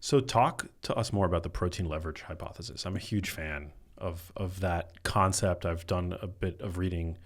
So talk to us more about the protein leverage hypothesis. I'm a huge fan of that concept. I've done a bit of reading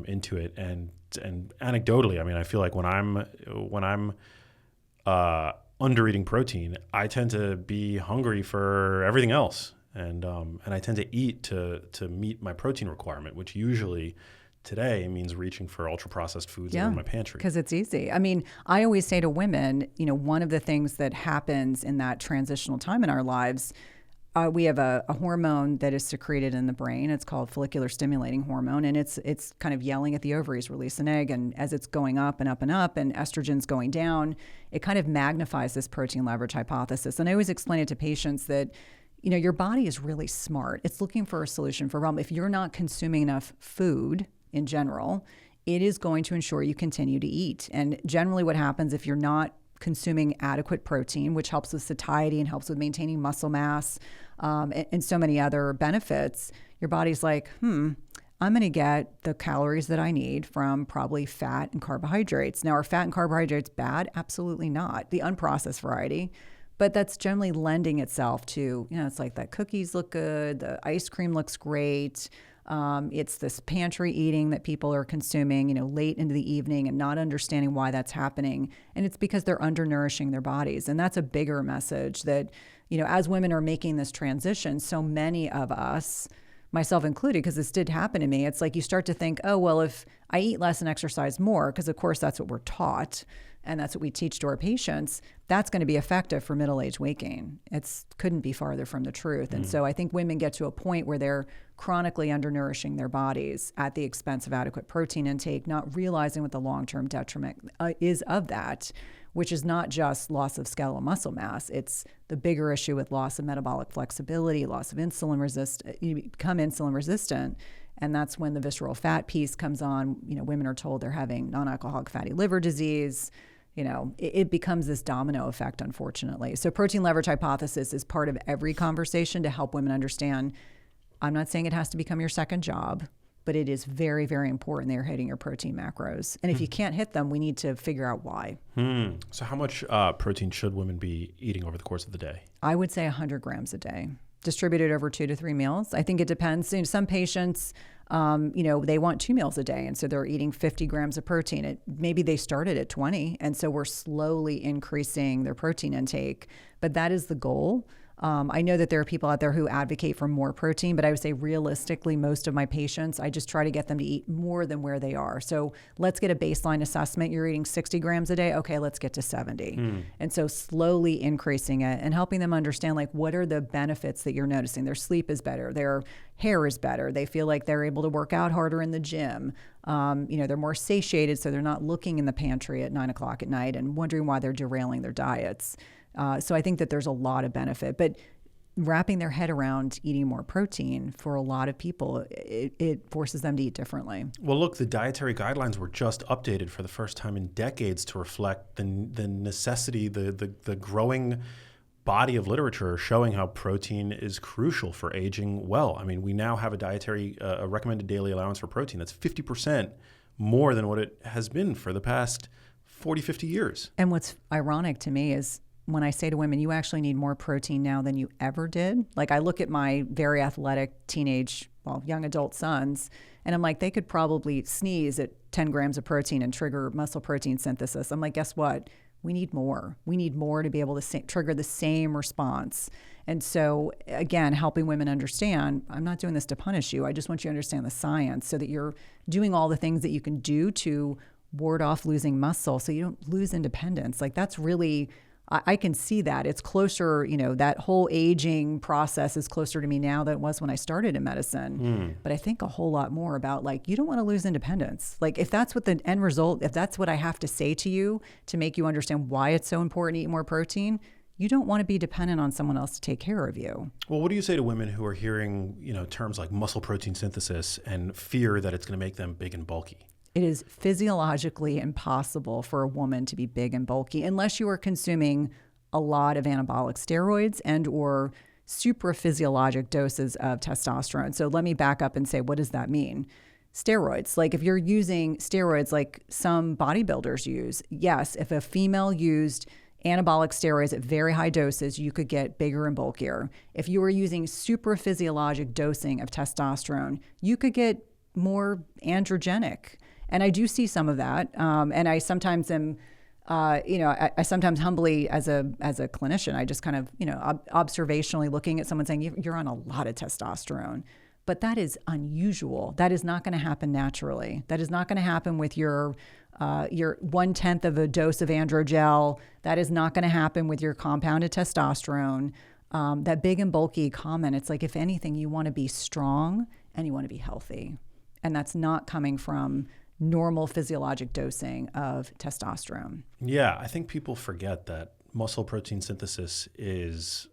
into it, and anecdotally, I mean, I feel like when I'm under eating protein, I tend to be hungry for everything else, and I tend to eat to meet my protein requirement, which usually today means reaching for ultra processed foods that are in my pantry. Because it's easy. I mean, I always say to women, one of the things that happens in that transitional time in our lives, we have a hormone that is secreted in the brain. It's called follicular stimulating hormone, and it's kind of yelling at the ovaries, release an egg. And as it's going up and up and up, and estrogen's going down, it kind of magnifies this protein leverage hypothesis. And I always explain it to patients that, your body is really smart. It's looking for a solution for a problem. If you're not consuming enough food in general, it is going to ensure you continue to eat. And generally what happens if you're not consuming adequate protein, which helps with satiety and helps with maintaining muscle mass, and so many other benefits, your body's like, I'm going to get the calories that I need from probably fat and carbohydrates. Now, are fat and carbohydrates bad? Absolutely not. The unprocessed variety. But that's generally lending itself to, it's like the cookies look good, the ice cream looks great. It's this pantry eating that people are consuming, late into the evening and not understanding why that's happening. And it's because they're undernourishing their bodies. And that's a bigger message that, as women are making this transition, so many of us, myself included, because this did happen to me, it's like you start to think, oh, well, if I eat less and exercise more, because of course that's what we're taught, and that's what we teach to our patients, that's going to be effective for middle-aged weight gain. It couldn't be farther from the truth. And so I think women get to a point where they're chronically undernourishing their bodies at the expense of adequate protein intake, not realizing what the long-term detriment is of that, which is not just loss of skeletal muscle mass. It's the bigger issue with loss of metabolic flexibility, loss of insulin resistance. You become insulin resistant. And that's when the visceral fat piece comes on. Women are told they're having non-alcoholic fatty liver disease. It becomes this domino effect, unfortunately. So protein leverage hypothesis is part of every conversation to help women understand. I'm not saying it has to become your second job, but it is very, very important that you're hitting your protein macros. And if you can't hit them, we need to figure out why. So how much protein should women be eating over the course of the day? I would say 100 grams a day, distributed over 2 to 3 meals. I think it depends. Some patients, they want 2 meals a day, and so they're eating 50 grams of protein. Maybe they started at 20, and so we're slowly increasing their protein intake. But that is the goal. I know that there are people out there who advocate for more protein, but I would say realistically, most of my patients, I just try to get them to eat more than where they are. So let's get a baseline assessment. You're eating 60 grams a day. Okay, let's get to 70. And so slowly increasing it and helping them understand, like, what are the benefits that you're noticing? Their sleep is better. Their hair is better. They feel like they're able to work out harder in the gym. They're more satiated, so they're not looking in the pantry at 9 o'clock at night and wondering why they're derailing their diets. So I think that there's a lot of benefit, but wrapping their head around eating more protein for a lot of people, it forces them to eat differently. Well, look, the dietary guidelines were just updated for the first time in decades to reflect the necessity, the growing body of literature showing how protein is crucial for aging well. I mean, we now have a recommended daily allowance for protein that's 50% more than what it has been for the past 40, 50 years. And what's ironic to me is when I say to women, you actually need more protein now than you ever did. Like, I look at my very athletic young adult sons, and I'm like, they could probably sneeze at 10 grams of protein and trigger muscle protein synthesis. I'm like, guess what? We need more. We need more to be able to trigger the same response. And so, again, helping women understand, I'm not doing this to punish you. I just want you to understand the science so that you're doing all the things that you can do to ward off losing muscle so you don't lose independence. Like, that's really... I can see that. It's closer, that whole aging process is closer to me now than it was when I started in medicine. But I think a whole lot more about, like, you don't want to lose independence. Like, if that's what the end result, if that's what I have to say to you to make you understand why it's so important to eat more protein, you don't want to be dependent on someone else to take care of you. Well, what do you say to women who are hearing, terms like muscle protein synthesis and fear that it's going to make them big and bulky? It is physiologically impossible for a woman to be big and bulky unless you are consuming a lot of anabolic steroids and or supraphysiologic doses of testosterone. So let me back up and say, what does that mean? Steroids, like if you're using steroids like some bodybuilders use, yes, if a female used anabolic steroids at very high doses, you could get bigger and bulkier. If you were using super physiologic dosing of testosterone, you could get more androgenic. And I do see some of that. And I sometimes am, I sometimes humbly, as a clinician, I just kind of, observationally looking at someone saying, you're on a lot of testosterone. But that is unusual. That is not going to happen naturally. That is not going to happen with your 1/10 of a dose of androgel. That is not going to happen with your compounded testosterone. That big and bulky comment, it's like, if anything, you want to be strong and you want to be healthy. And that's not coming from normal physiologic dosing of testosterone. Yeah, I think people forget that muscle protein synthesis is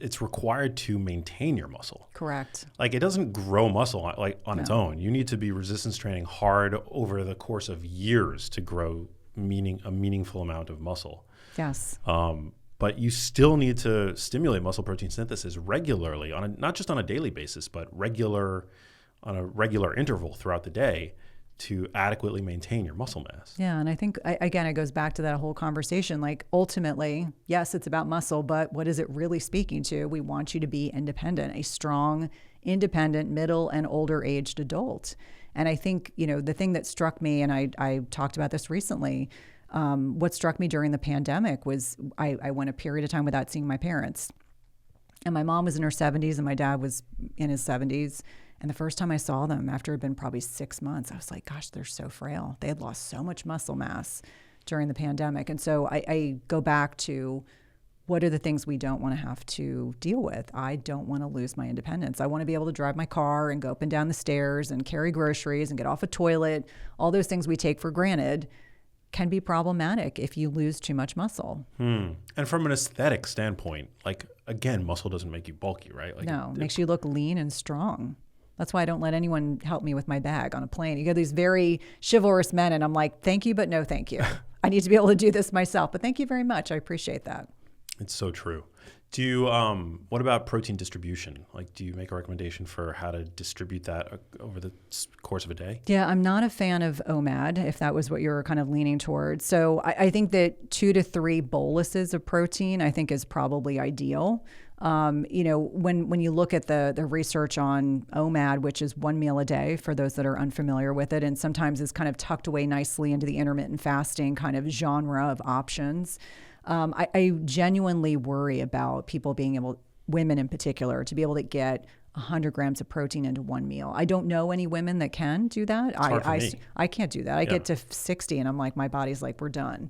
it's required to maintain your muscle. Correct. Like, it doesn't grow muscle on its own. You need to be resistance training hard over the course of years to grow a meaningful amount of muscle. Yes. But you still need to stimulate muscle protein synthesis regularly, not just on a daily basis, but on a regular interval throughout the day to adequately maintain your muscle mass. Yeah, and I think, again, it goes back to that whole conversation. Like, ultimately, yes, it's about muscle, but what is it really speaking to? We want you to be independent, a strong, independent, middle and older aged adult. And I think, the thing that struck me, and I talked about this recently, what struck me during the pandemic was I went a period of time without seeing my parents. And my mom was in her 70s and my dad was in his 70s. And the first time I saw them, after it had been probably 6 months, I was like, gosh, they're so frail. They had lost so much muscle mass during the pandemic. And so I go back to, what are the things we don't want to have to deal with? I don't want to lose my independence. I want to be able to drive my car and go up and down the stairs and carry groceries and get off a toilet. All those things we take for granted can be problematic if you lose too much muscle. And from an aesthetic standpoint, like, again, muscle doesn't make you bulky, right? Like, no, it makes you look lean and strong. That's why I don't let anyone help me with my bag on a plane. You get these very chivalrous men, and I'm like, thank you, but no thank you. I need to be able to do this myself, but thank you very much. I appreciate that. It's so true. Do you, what about protein distribution? Like, do you make a recommendation for how to distribute that over the course of a day? Yeah, I'm not a fan of OMAD, if that was what you were kind of leaning towards. So I think that 2 to 3 boluses of protein, I think, is probably ideal. When you look at the research on OMAD, which is 1 meal a day for those that are unfamiliar with it, and sometimes is kind of tucked away nicely into the intermittent fasting kind of genre of options. I genuinely worry about people being able, women in particular, to be able to get 100 grams of protein into 1 meal. I don't know any women that can do that. I can't do that. I get to 60 and I'm like, my body's like, we're done.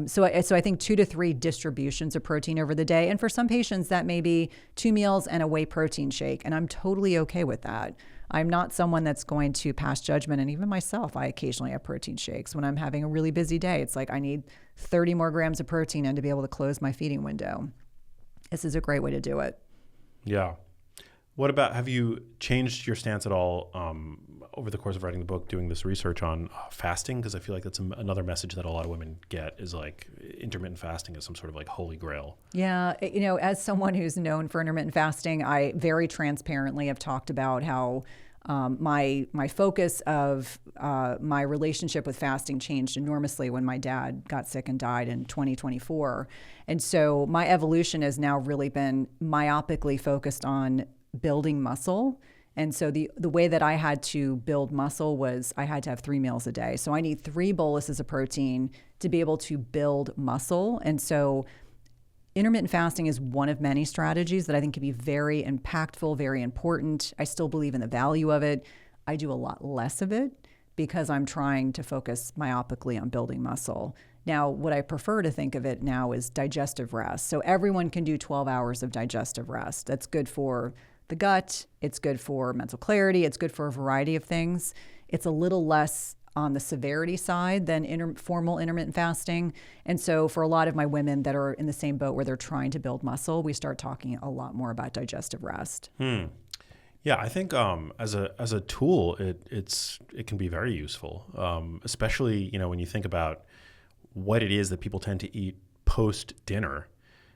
So I think 2 to 3 distributions of protein over the day. And for some patients, that may be 2 meals and a whey protein shake. And I'm totally okay with that. I'm not someone that's going to pass judgment. And even myself, I occasionally have protein shakes when I'm having a really busy day. It's like, I need 30 more grams of protein in to be able to close my feeding window. This is a great way to do it. Yeah. What about, have you changed your stance at all over the course of writing the book, doing this research on fasting? Because I feel like that's another message that a lot of women get, is like intermittent fasting is some sort of like holy grail. Yeah. As someone who's known for intermittent fasting, I very transparently have talked about how my focus of my relationship with fasting changed enormously when my dad got sick and died in 2024. And so my evolution has now really been myopically focused on building muscle. And so the way that I had to build muscle was I had to have 3 meals a day. So I need 3 boluses of protein to be able to build muscle. And so intermittent fasting is one of many strategies that I think can be very impactful, very important. I still believe in the value of it. I do a lot less of it because I'm trying to focus myopically on building muscle. Now, what I prefer to think of it now is digestive rest. So everyone can do 12 hours of digestive rest. That's good for the gut. It's good for mental clarity. It's good for a variety of things. It's a little less on the severity side than formal intermittent fasting. And so for a lot of my women that are in the same boat where they're trying to build muscle, we start talking a lot more about digestive rest. Yeah, I think as a tool, it can be very useful, especially when you think about what it is that people tend to eat post dinner.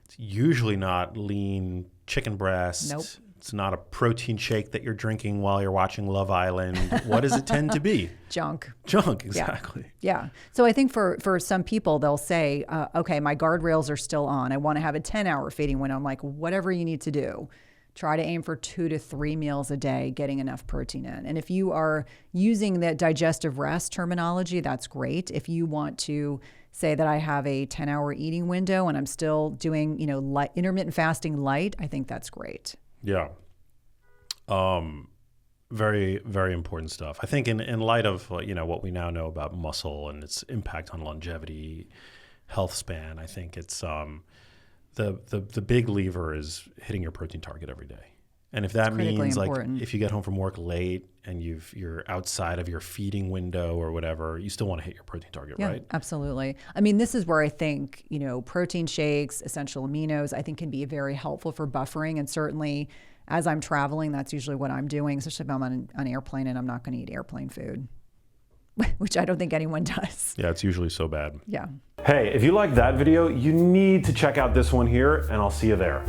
It's usually not lean chicken breast, Nope. It's not a protein shake that you're drinking while you're watching Love Island. What does it tend to be? Junk. Junk, exactly. Yeah. So I think for some people, they'll say, okay, my guardrails are still on. I want to have a 10-hour feeding window. I'm like, whatever you need to do. Try to aim for 2 to 3 meals a day, getting enough protein in. And if you are using the digestive rest terminology, that's great. If you want to say that I have a 10-hour eating window and I'm still doing, light, intermittent fasting light, I think that's great. Yeah. Very, very important stuff. I think in light of, what we now know about muscle and its impact on longevity, health span, I think it's, the big lever is hitting your protein target every day. And if that means important. Like if you get home from work late and you're outside of your feeding window or whatever, you still want to hit your protein target, right? Absolutely. I mean, this is where I think, protein shakes, essential aminos, I think can be very helpful for buffering. And certainly as I'm traveling, that's usually what I'm doing, especially if I'm on an airplane and I'm not going to eat airplane food, which I don't think anyone does. Yeah, it's usually so bad. Yeah. Hey, if you liked that video, you need to check out this one here, and I'll see you there.